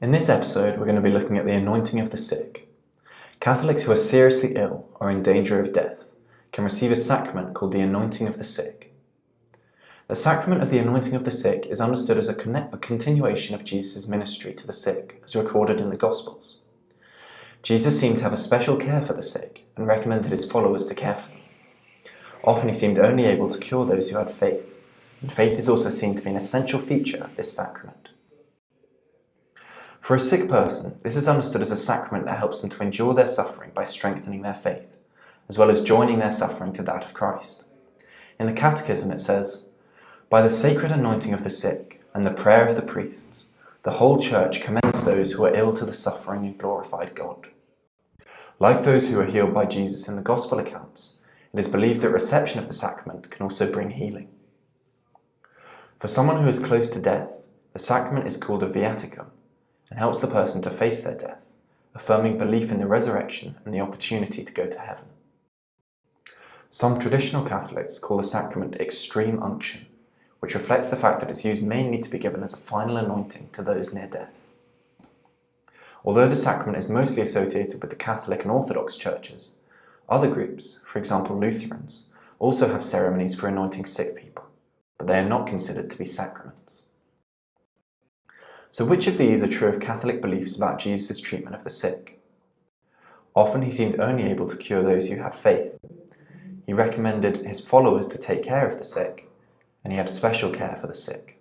In this episode, we're going to be looking at the anointing of the sick. Catholics who are seriously ill or in danger of death can receive a sacrament called the anointing of the sick. The sacrament of the anointing of the sick is understood as a continuation of Jesus' ministry to the sick, as recorded in the Gospels. Jesus seemed to have a special care for the sick and recommended his followers to care for them. Often he seemed only able to cure those who had faith, and faith is also seen to be an essential feature of this sacrament. For a sick person, this is understood as a sacrament that helps them to endure their suffering by strengthening their faith, as well as joining their suffering to that of Christ. In the Catechism it says, "By the sacred anointing of the sick and the prayer of the priests, the whole Church commends those who are ill to the suffering and glorified God." Like those who are healed by Jesus in the Gospel accounts, it is believed that reception of the sacrament can also bring healing. For someone who is close to death, the sacrament is called a viaticum and helps the person to face their death, affirming belief in the resurrection and the opportunity to go to heaven. Some traditional Catholics call the sacrament extreme unction, which reflects the fact that it's used mainly to be given as a final anointing to those near death. Although the sacrament is mostly associated with the Catholic and Orthodox churches, other groups, for example Lutherans, also have ceremonies for anointing sick people, but they are not considered to be sacraments. So which of these are true of Catholic beliefs about Jesus' treatment of the sick? Often he seemed only able to cure those who had faith. He recommended his followers to take care of the sick, and he had special care for the sick.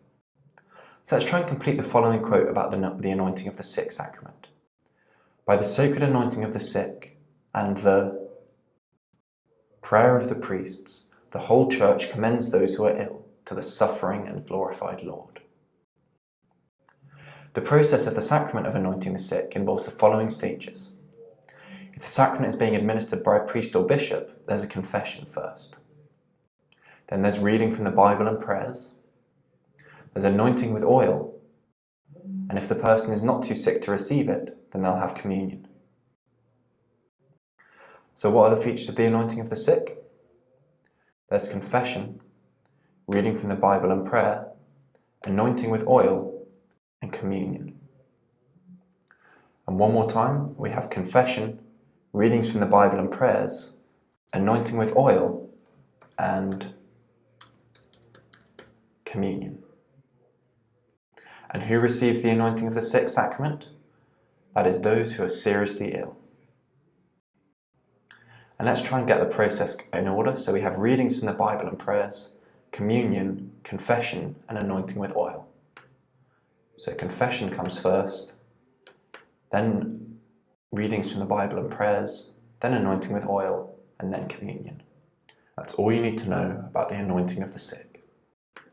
So let's try and complete the following quote about the anointing of the sick sacrament. "By the sacred anointing of the sick and the prayer of the priests, the whole Church commends those who are ill to the suffering and glorified Lord." The process of the sacrament of anointing the sick involves the following stages. If the sacrament is being administered by a priest or bishop, there's a confession first. Then there's reading from the Bible and prayers. There's anointing with oil. And if the person is not too sick to receive it, then they'll have communion. So what are the features of the anointing of the sick? There's confession, reading from the Bible and prayer, anointing with oil, and communion. And one more time, we have confession, readings from the Bible and prayers, anointing with oil, and communion. And who receives the anointing of the sick sacrament? That is those who are seriously ill. And let's try and get the process in order. So we have readings from the Bible and prayers, communion, confession, and anointing with oil. So confession comes first, then readings from the Bible and prayers, then anointing with oil, and then communion. That's all you need to know about the anointing of the sick.